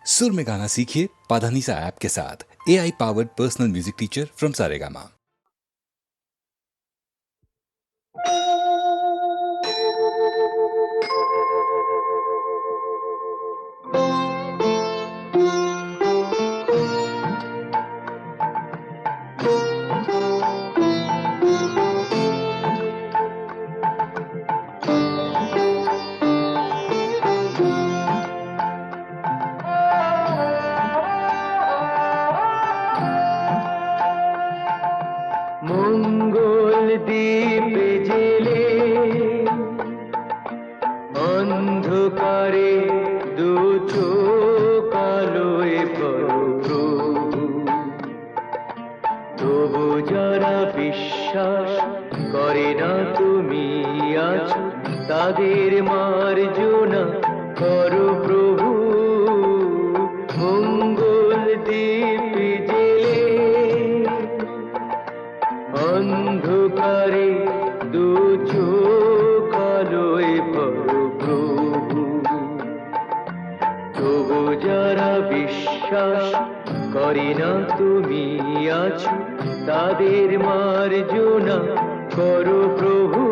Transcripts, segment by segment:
सुर में गाना सीखिए पाधानीसा ऐप के साथ। AI powered personal music teacher from Saregama. মঙ্গল দ্বীপ জেলে অন্ধকারে দু চোখ আলোয় প্রভু, তবু যারা বিশ্বাস করে না তুমি আছো, তাদের মার্জনা করো প্রভু। মঙ্গল দ্বীপ জেলে অন্ধকারে দু চোখ আলোয় প্রভু, তবু যারা বিশ্বাস করে না তুমি আছো, তাদের মার্জনা করো প্রভু।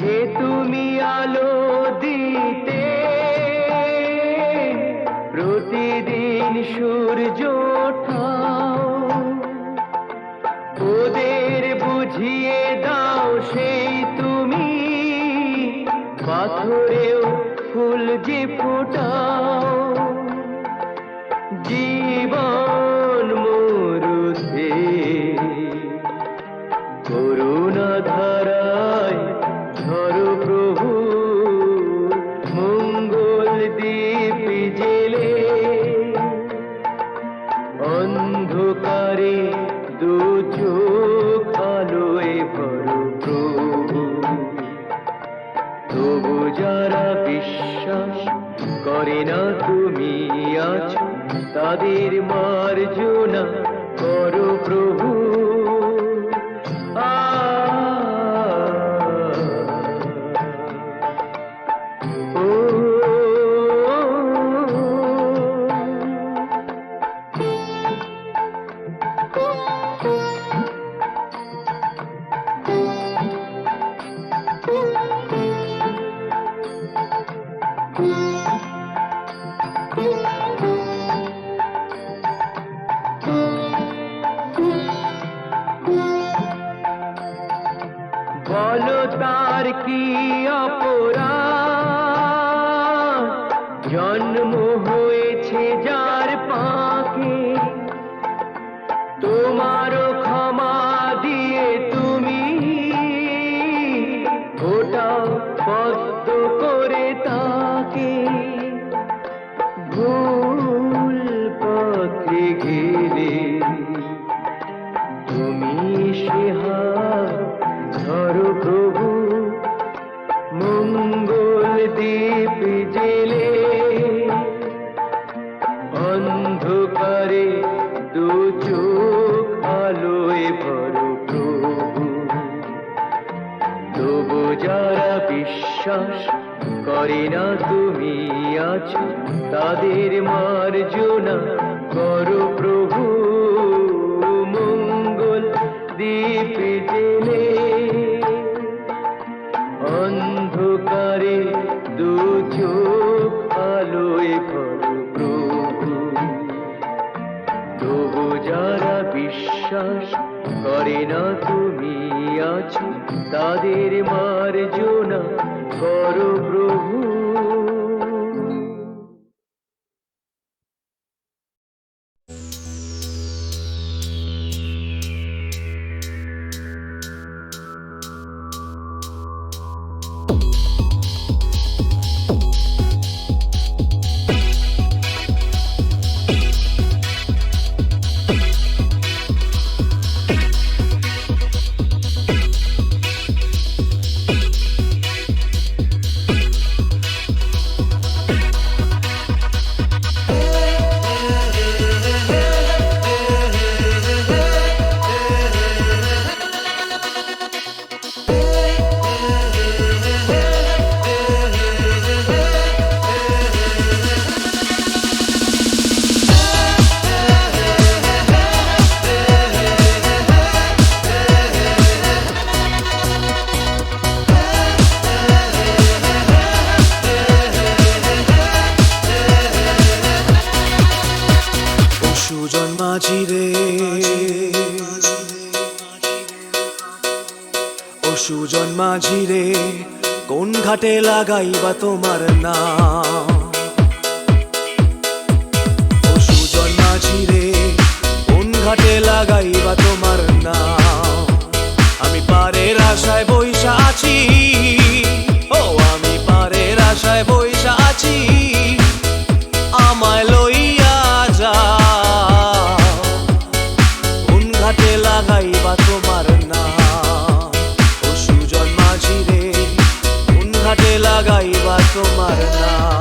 যে তুমি আলো দিতে প্রতিদিন সূর্য ওঠাও, ওদের বুঝিয়ে দাও সেই তুমি পাথরেও ফুল যে ফোটাও। জীবন মরুতে করুণা ধারায় ধরো প্রভু। মঙ্গল দ্বীপ জেলে অন্ধকারে দু চোখ আলোয় ভরো প্রভু, তবু যারা বিশ্বাস করে না তুমি আছো, তাদের মার্জনা করো প্রভু। বলো তার কি অপরাধ, জন্ম হয়েছে যার পাকে, তোমারও ক্ষমা দিয়ে তুমি ওটাও পদ্ম করে তাকে। ভুল পথে গেলে তুমি সে হাত ধরো প্রভু। মঙ্গল দ্বীপ জেলে অন্ধকারে দু চোখ আলোয় ভরো প্রভু, তবু যারা বিশ্বাস করে না তুমি আছো, তাদের মার্জনা করো প্রভু। মঙ্গল দ্বীপ জেলে অন্ধকারে দু চোখ আলোয় ভরো প্রভু, তবু যারা বিশ্বাস করে না তুমি আছো, তাদের মার্জনা করো প্রভু। ঘাটে লাগাইবা তোমার নাম। ও সুজন মাঝি রে, কোন ঘাটে লাগাইবা তোমার নাম। আমি পারের আশায় বইসা আছি, ও আমি পারের আশায় বইসা আছি, আমায় লইয়া যাও। কোন ঘাটে লাগাইবা তোমার নাম। ও সুজন মাঝি রে, কোন ঘাটে লাগাইবা তোমার নাম।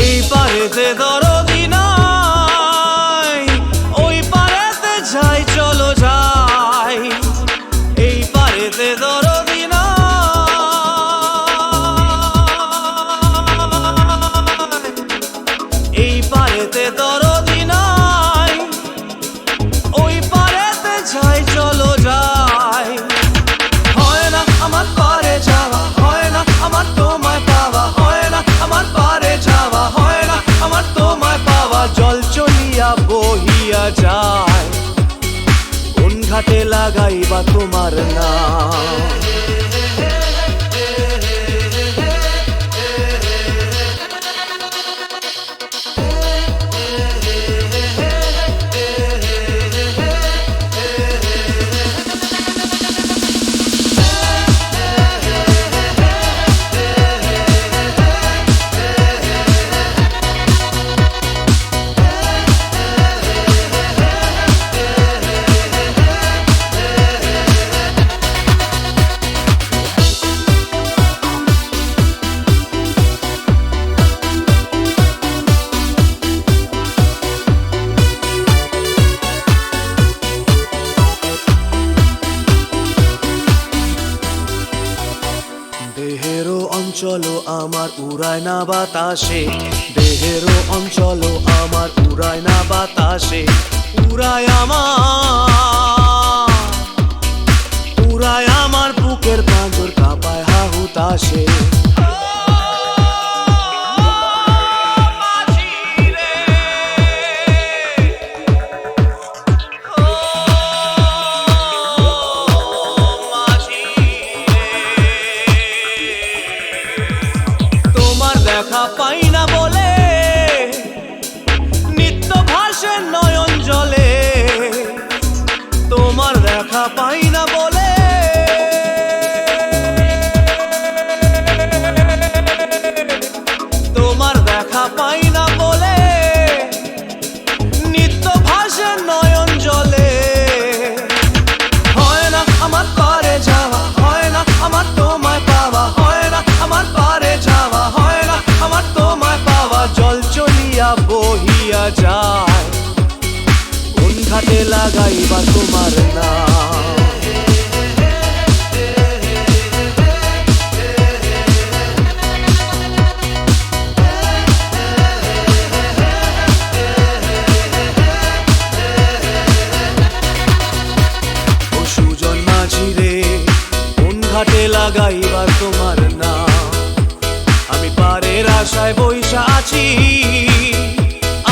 এই পারেতে দরদি নাই, ওই পারেতে যাই চলো যাই। এই পারেতে দরদি নাই, এই পারেতে দরদি নাই, ওই পারেতে যাই চলো যাই। হয় না আমার পারে যাওয়া, হয় না আমার তোমায় পাওয়া, হয় না আমার পারে যাওয়া, হয় না আমার তোমায় পাওয়া। জল চলিয়া বহিয়া যায়, কোন ঘাটে লাগাইবা তোমার নাম। দেহেরও অঞ্চল আমার উড়ায় না বাতাসে, দেহেরও অঞ্চল আমার উড়ায় না বাতাসে। উড়ায় আমার বুকের পাঁজর কাঁপায় হাহুতাশে। দেখা পাই না বলে নিত্য ভাসে নয়ন জলে, তোমার দেখা পাই না বলে তোমার দেখা পাই না বলে নিত্য ভাসে নয়ন জলে। হয় না আমার পারে যাওয়া, হয় না আমার তোমায় পাওয়া, হয় না আমার পারে যাওয়া, হয় না আমার তোমায় পাওয়া। জল চলিয়া বহিয়া যায়, কোন ঘাটে লাগাইবা তোমার নাম। ও সুজন মাঝি রে, কোন ঘাটে লাগাইবা তোমার নাম। আমি পারের আশায় বইসা আছি,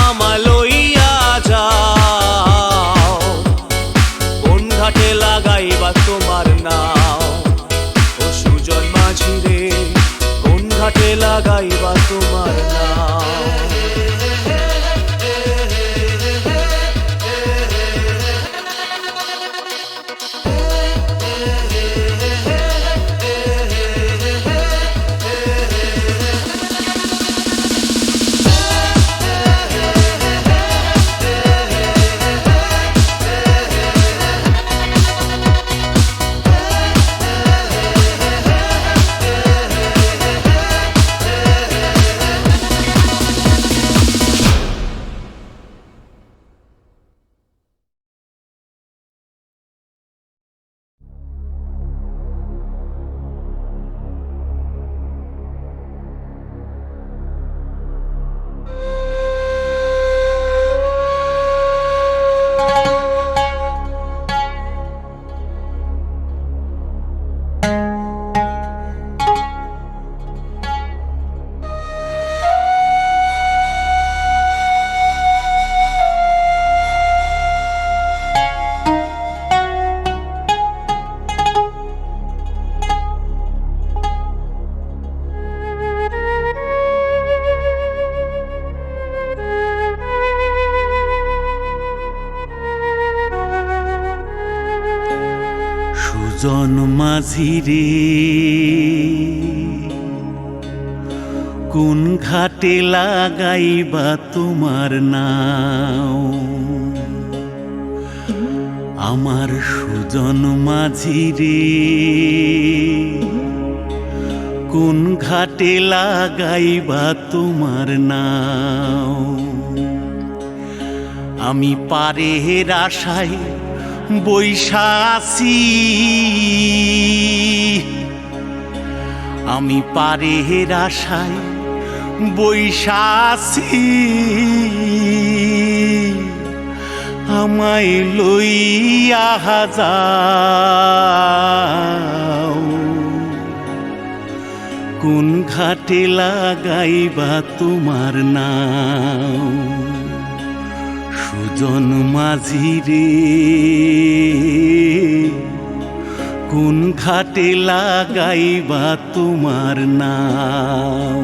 আমায় লইয়া যাও। কোন ঘাটে লাগাইবা তোমার নাম। ও সুজন মাঝি রে, কোন ঘাটে লাগাইবা তোমার নাম। সুজন মাঝি রে কোন ঘাটে লাগাইবা তোমার নাও আমার সুজন মাঝি রে কোন ঘাটে লাগাইবা তোমার নাও আমি পারের আশায় বৈশা আছি আমি পারের আশায় বৈশা আছি আমায় লইয়া যাও কোন ঘাটে লাগাইবা তোমার নাও সুজন মাঝি রে কোন ঘাটে লাগাইবা তোমার নাও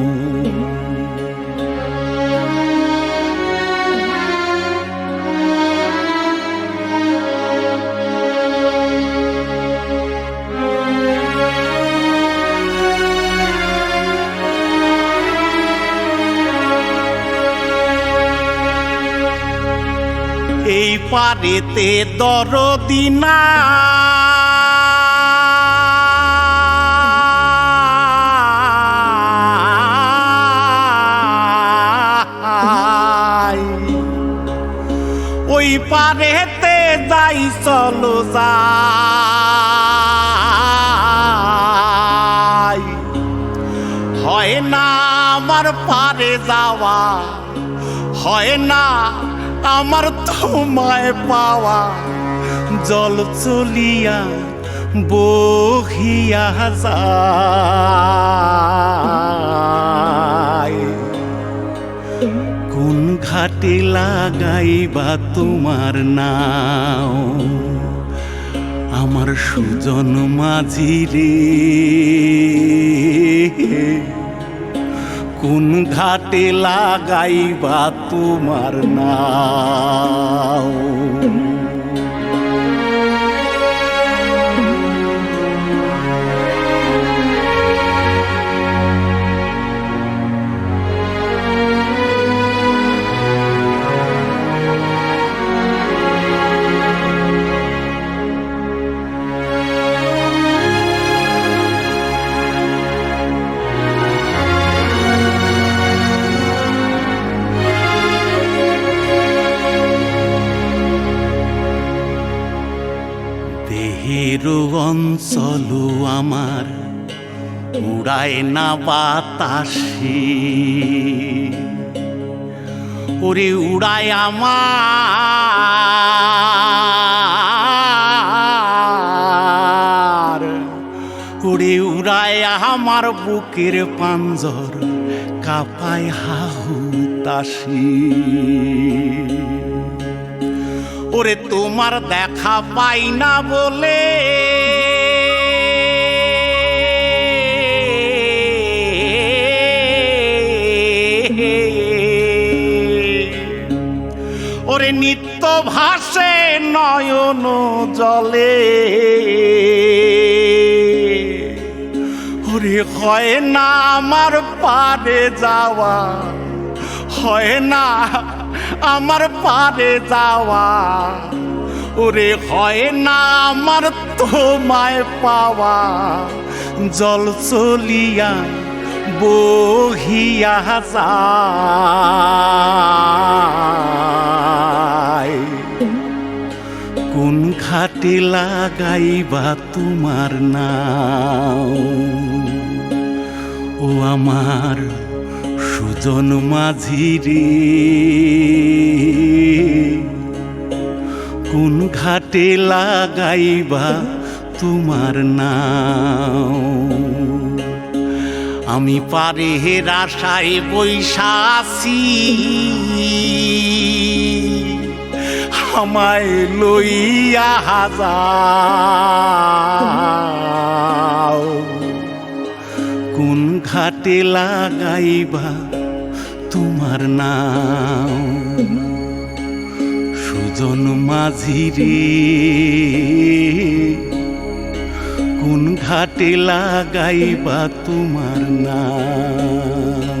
এই পারেতে দরদি নাই ওই পারেতে যাই চলো যাই হয় না আমার পারে যাওয়া হয় না আমার তোমায় পাওয়া জল চলিয়া বহিয়া যায় কোন ঘাটে লাগাইবা তোমার নাও আমার সুজন মাঝি রে কোন ঘাটে লাগাইবা তোমার নাও দেহের অঞ্চল আমার উড়ায় না বাতাসে ওরে উড়ায় আমার ওরে উড়ায় আমার বুকের পাঞ্জর কাঁপায় হাহুতাশি ওরে তোমার দেখা পাই না বলে ওরে নিত্য ভাসে নয়ন জলে ওরে হয় না আমার পারে যাওয়া হয় না আমার পারে যাওয়া ওরে হয় না আমার তোমায় পাওয়া জল চলিয়া বহিয়া যায় কোন ঘাটে লাগাইবা তোমার নাও ও আমার সুজন মাঝি রে কোন ঘাটে লাগাইবা তোমার নাও আমি পারের আশায় বৈশা আছি আমায় লইয়া যাও কোন ঘাটে লাগাইবা তোমার নাও সুজন মাঝি রে কোন ঘাটে লাগাইবা তোমার নাম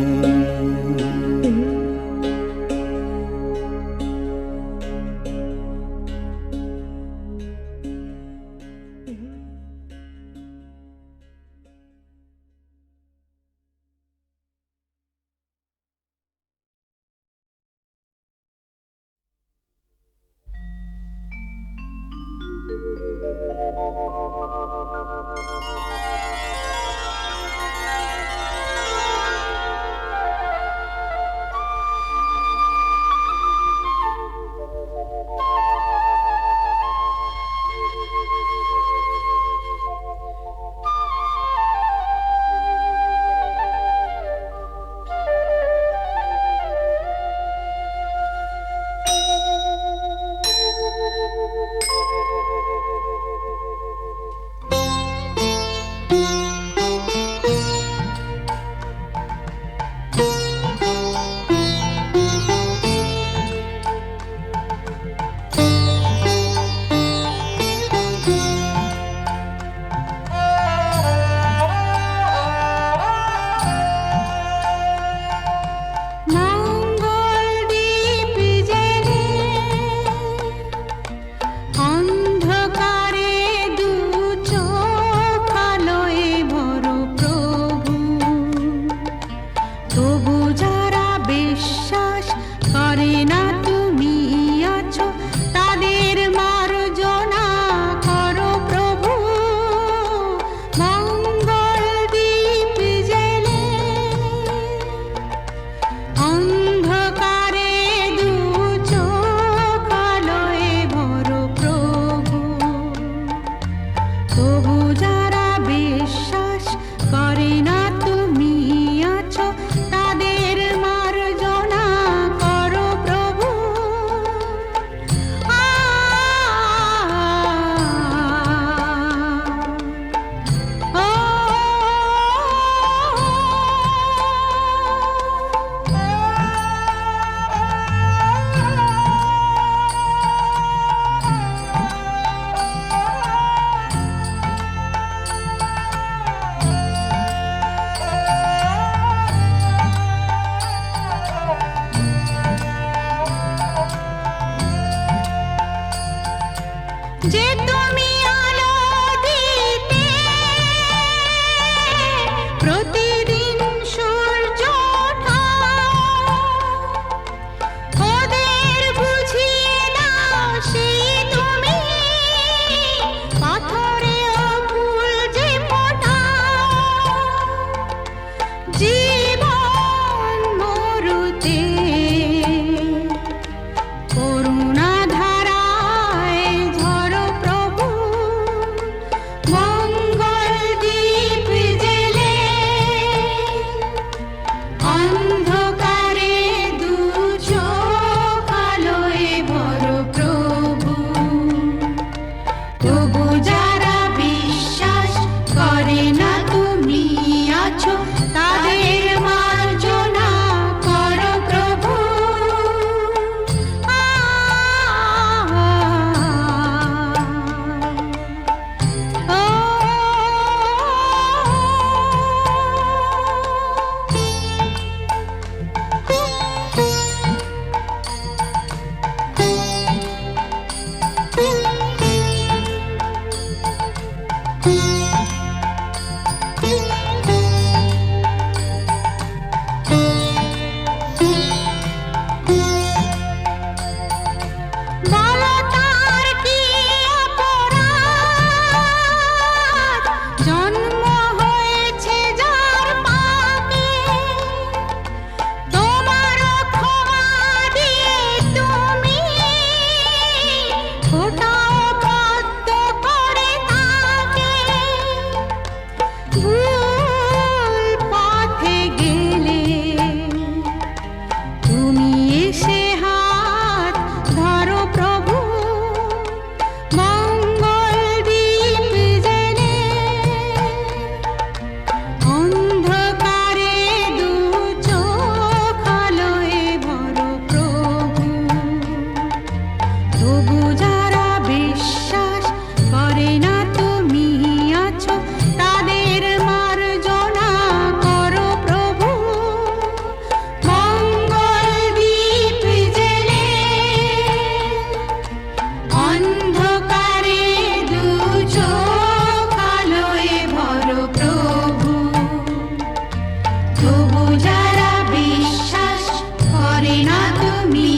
তবু যারা বিশ্বাস করে না তুমি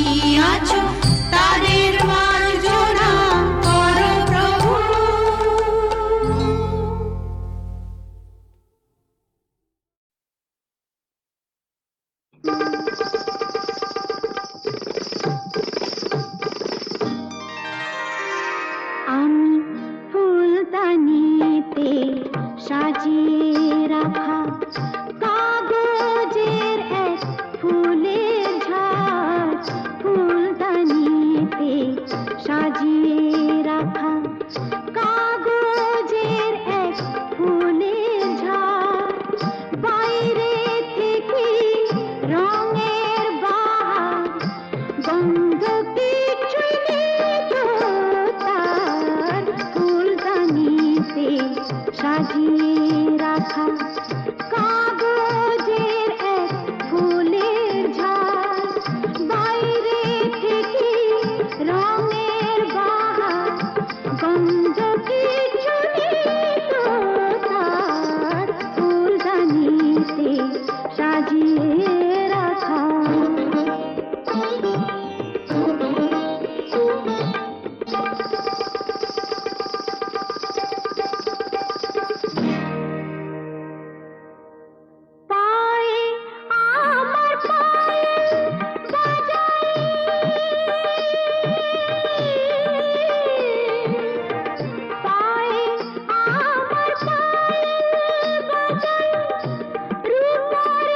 আছো, তাদের মার্জনা করো প্রভু। আমি ফুলদানিতে সাজিয়ে রাখা কাগজের এক ফুলের ঝাড়, ফুলদানিতে সাজিয়ে রাখা কাগজের এক ফুলের ঝাড়, বাইরে থেকে রঙের বাহার, গন্ধ কিছু নেই তো তার, ফুলদানিতে সাজিয়ে রাখা কাগজের এক ফুলের ঝাড়, বাইরে থেকে রঙের বাহার, গন্ধ কিছু নেই তো তার, ফুলদানিতে সাজিয়ে রাখা। পায়ে আমার পায়ে বাজাই, পায়ে আমার পায়ে বাজাই, রূপার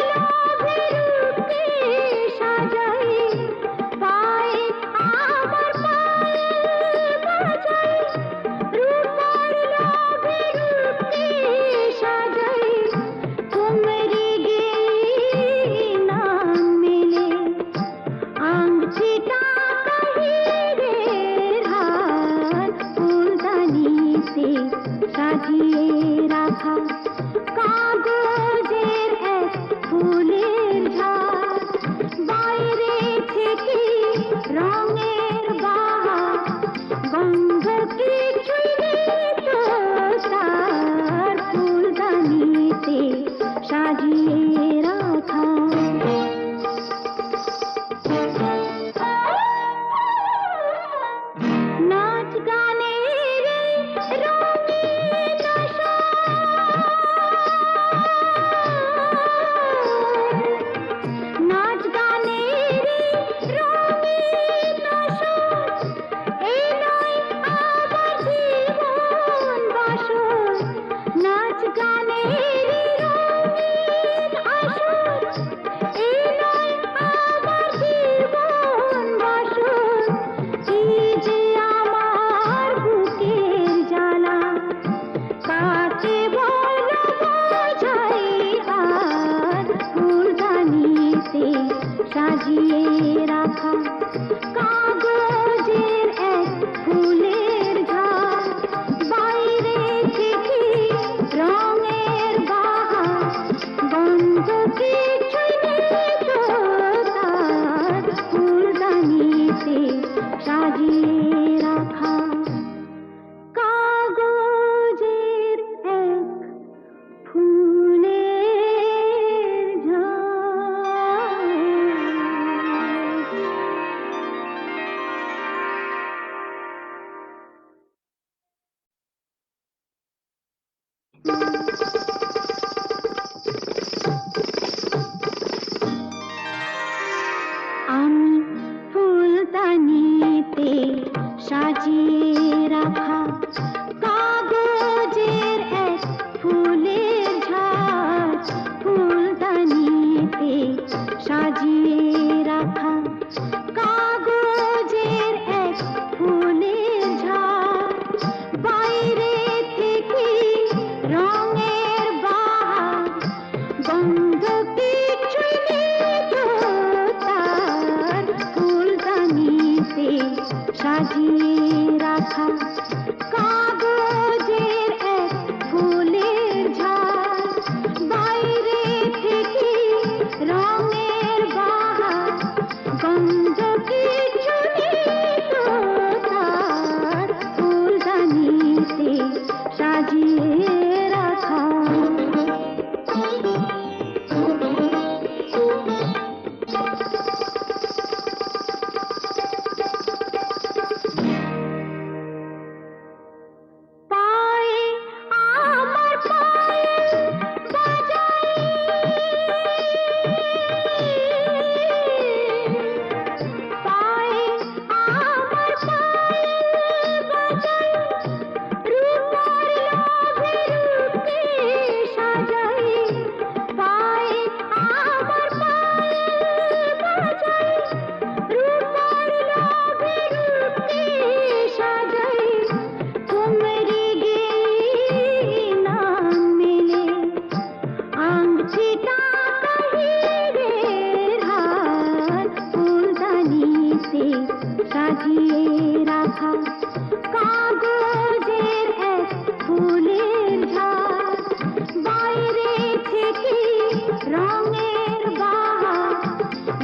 রঙের বাহার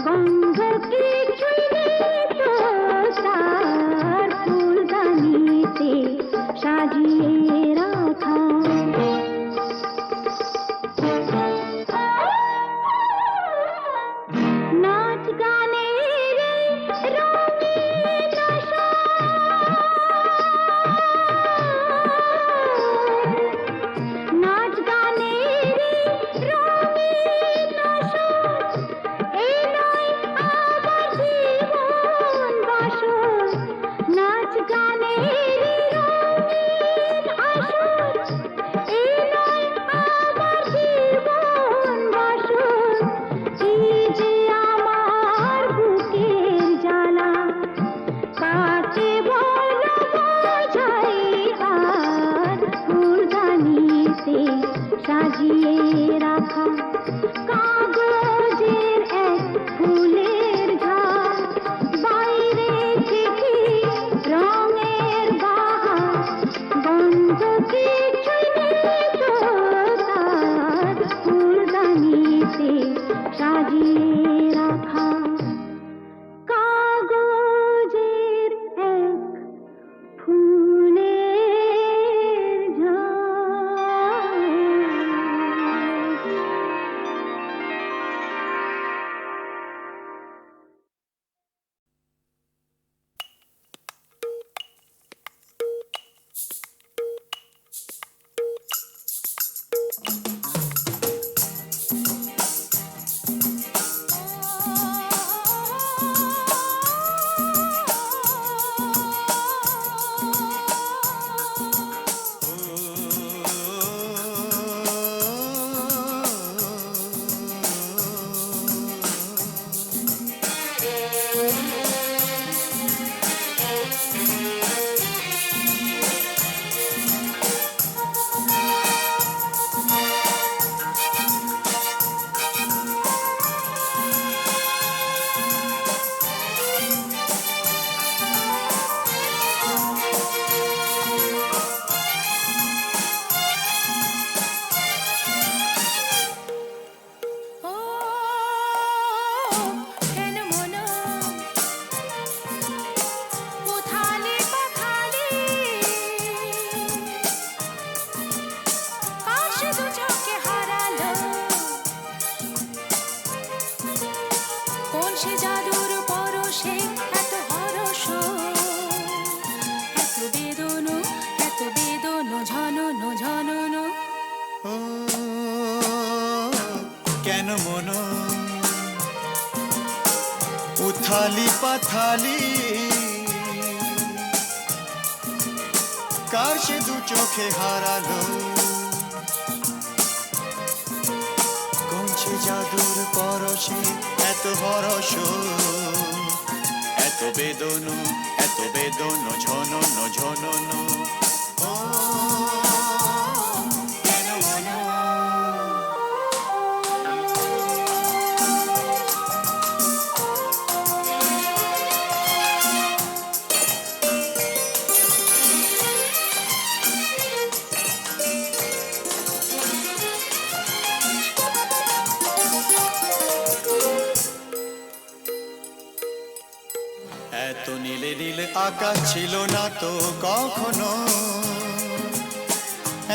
গন্ধ কিছুই নেই তো তার ফুলদানিতে সাজিয়ে রাখা নাচ গানের রঙিন আশা নাচ গানের রঙিন আশা এই নয় আমার জীবন বাসর নাচ গানের রঙিন আশা এই নয় আমার জীবন বাসর এই যে আমার বুকের জ্বালা কাকে বলো বোঝাই আর ফুলদানিতে সাজিয়ে রাখা কাগজের এক ফুলের ঝাড় বাইরে চিঠি রঙের বাহার গন্ধ কিছুই নেই তো তার ফুলদানিতে সাজিয়ে রাখা কাগজের এক ফুলের ঝাড় সে জাদুর পরশে এত হরস এত বেদন ঝনন ঝনন ও কেন মন উথালি পাথালি কার সে দু চোখে হারালো কোন সে জাদুর পরশে এত হরস এত বেদন ঝনন ঝনন ও কেন মন এত নীলে নীলে আকাশ ছিল না তো কখনো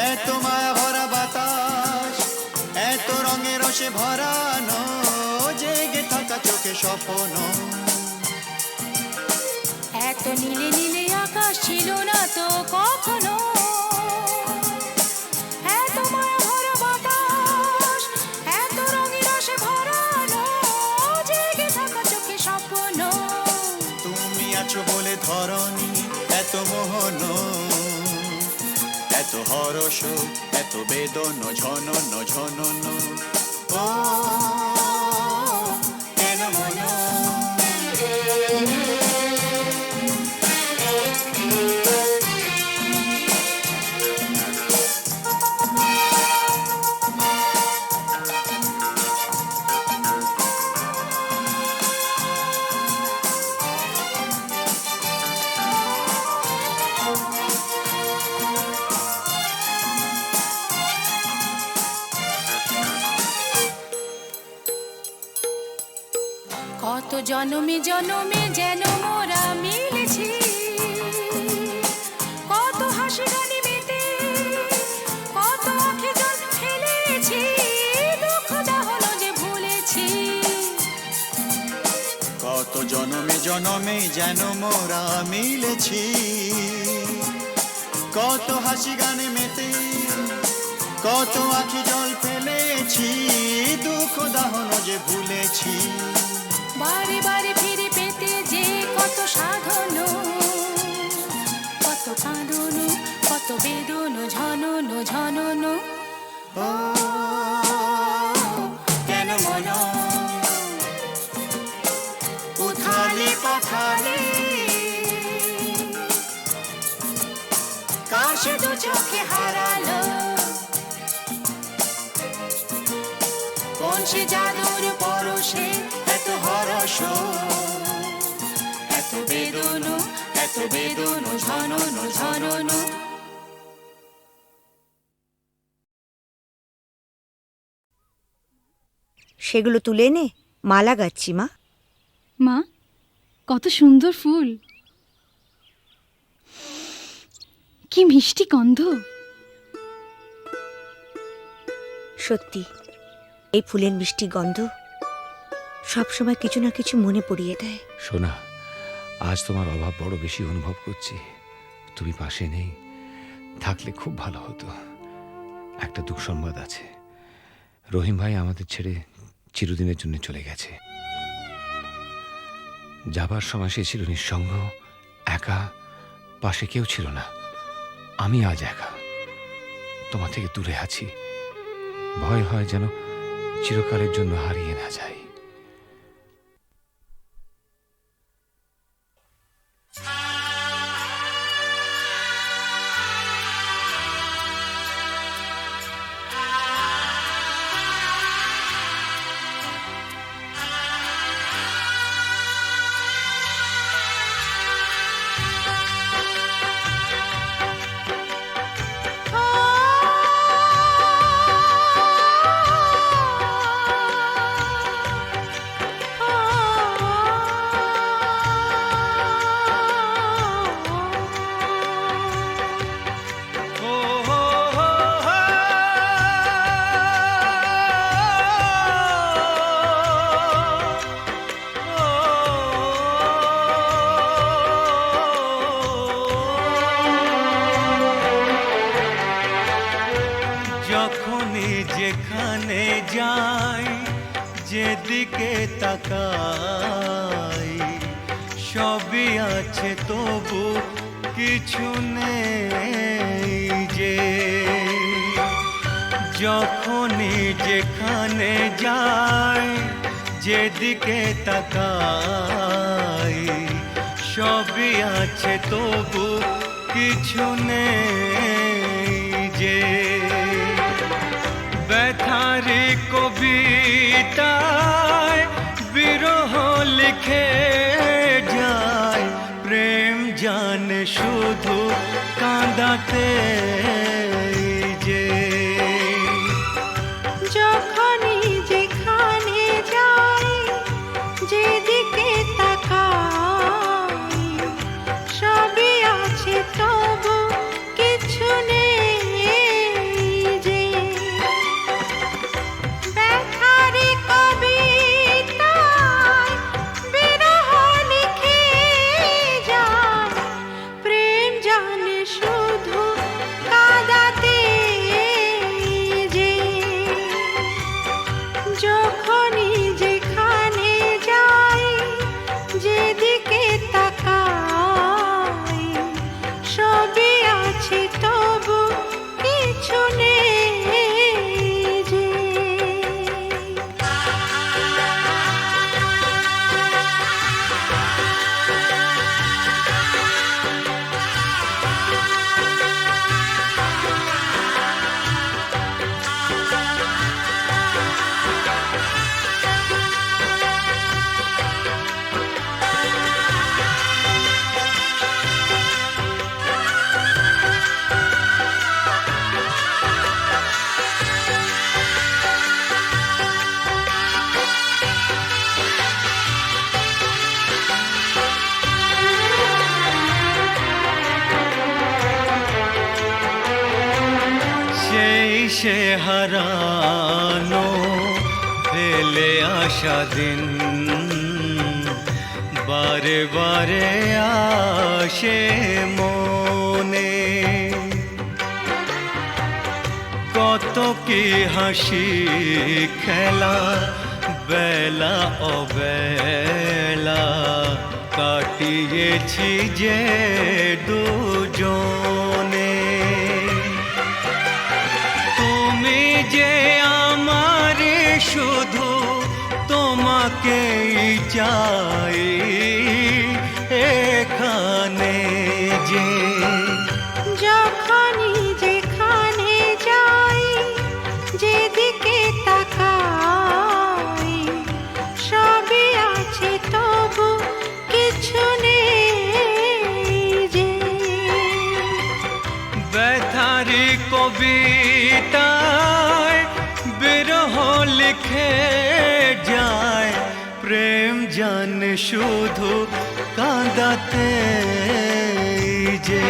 এত মায়া ভরা বাতাস এত রঙে রসে ভরানো জেগে থাকা চোখে স্বপ্ন এত নীলে নীলে আকাশ ছিল না তো কখনো এত মায়া ভরা বাতাস এত রঙে রসে ভরানো জেগে থাকা চোখে স্বপ্ন তুমি আছো বলে ধরনি এত মোহন এত হরস এত বেদন ঝনন ঝনন ও কেন মন কত জনমে জনমে যেন মোরা মিলেছি, কত হাসি গানে মেতে, কত আঁখি জল ফেলেছি, দুঃখ দাহনো যে ভুলেছি। কত জনমে জনমে যেন মোরা মিলেছি, কত হাসি গানে মেতে, কত আঁখি জল ফেলেছি, দুঃখ দাহন যে ভুলেছি। বারে বারে ফিরে পেতে যে কত সাধন, কত কাঁদন, কত বেদন ঝনন ঝনন। ও কেন মন উথালে পাথালে, কার সে দু চোখে হারালো, কোন সে জাদুর পরশে এত হরস, এত বেদন, এত বেদন ঝনন ঝনন। সেগুলো তুলে এনে মালা গাচ্ছি মা। মা, কত সুন্দর ফুল, কি মিষ্টি গন্ধ। সত্যি এই ফুলের মিষ্টি গন্ধ সবসময় কিছু না কিছু মনে পড়িয়ে দেয়। সোনা, আজ তোমার অভাব বড় বেশি অনুভব করছি। তুমি পাশে নেই, থাকলে খুব ভালো হতো। একটা দুঃসংবাদ আছে, রহিম ভাই আমাদের ছেড়ে চিরদিনের জন্য চলে গেছে। যাবার সময় সে ছিল নিঃসঙ্গ, একা, পাশে কেউ ছিল না। আমি আজ একা, তোমার থেকে দূরে আছি। ভয় হয় যেন চিরকালের জন্য হারিয়ে না যাই। যখনই যেখানে যাই, যেদিকে তাকাই, সবই আছে তবু কিছু নেই যে। যখনই যেখানে যাই, যেদিকে তাকাই, সবই আছে তবু কিছু নেই যে। ব্যথারি কবিতায় বিরহ লিখে যায়, প্রেম জানে শুধু কাঁদাতে যে। যখনই যেখানে যাই, যেদিকে তাকাই, সবই আছে তবু কিছু নেই যে। ব্যথারি কবিতায় বিরহ লিখে যায়, প্রেম জানে শুধু কাঁদাতে হারানো ফেলে আসা দিন বারে বারে আসে মনে। কত কি হাসি খেলা বেলা অবেলা কাটিয়েছি যে দুজনে। তুমি যে আমার শুধু তোমাকেই চাই এখানে যে। যখনই যেখানে যাই যেদিকে তাকাই সবই আছে তবু কিছু নেই যে। ব্যথারি কবিতায় বিরহ লিখে যায় প্রেম জানে শুধু কাঁদাতে যে।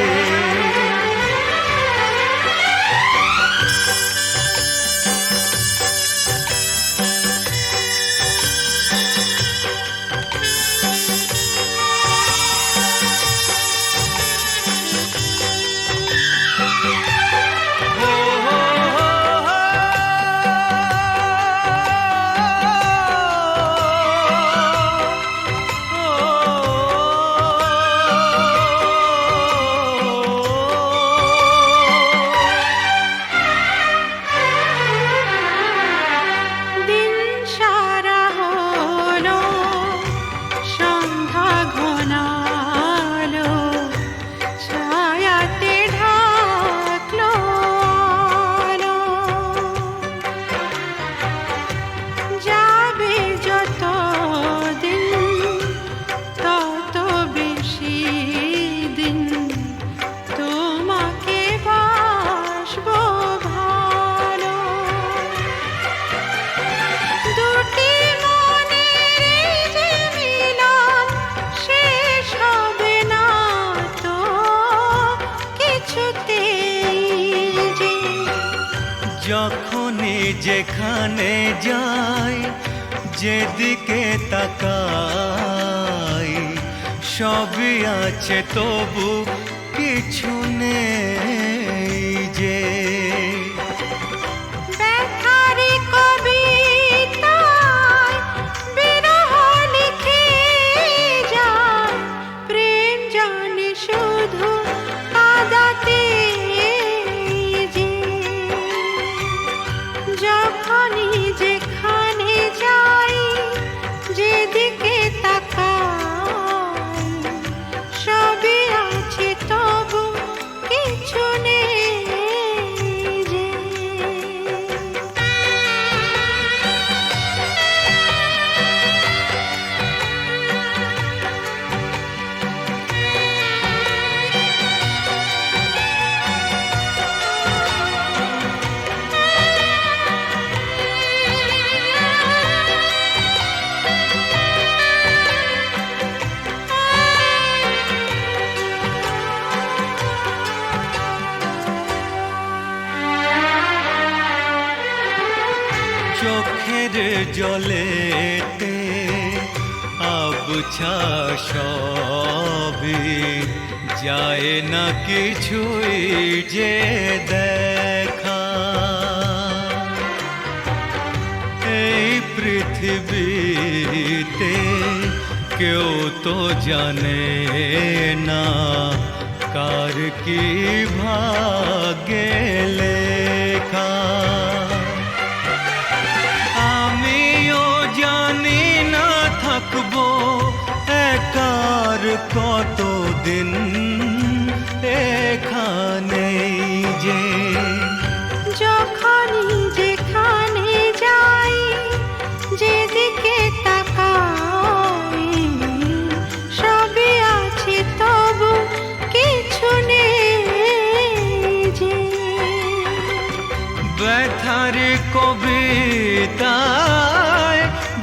দিন সারা হলো সন্ধ্যা ঘনালো ছায়াতে ঢাকলো আলো। যাবে যত দিন তত বেশি দিন তোমাকে বাসবো ভালো। দুটি মনের যে মিলন শেষ হবে না তো কিছুতেই যে। যখনই যেখানে যাই যেদিকে তাকাই সবই আছে তবু কিছু নেই যে। ব্যথারি কবিতায় বিরহ লিখে যায় প্রেম জানে শুধু কাঁদাতে যে। যখনই যেখানে যাই যেদিকে তাকাই সবই আছে তবু কিছু নেই যে। চোখের জলেতে আবছা সবই যায় না কিছুই যে দেখা। এই পৃথিবীতে কেউ তো জানে না কার কি ভাগ্যে লেখা। আমিও জানি না থাকবো একার কতদিন এখানে যে। যখনই যেখানে যাই যেদিকে তাকাই সবই আছে তবু কিছু নেই যে। ব্যথারি কবিতায়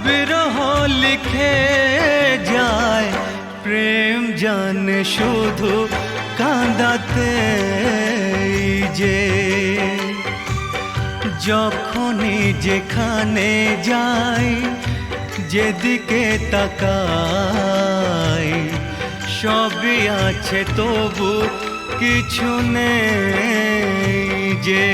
বিরহ লিখে যায় প্রেম জানে শুধু কাঁদাতে যে। যখনই যেখানে যাই, যেদিকে তাকাই, সবই আছে তবু কিছু নেই যে।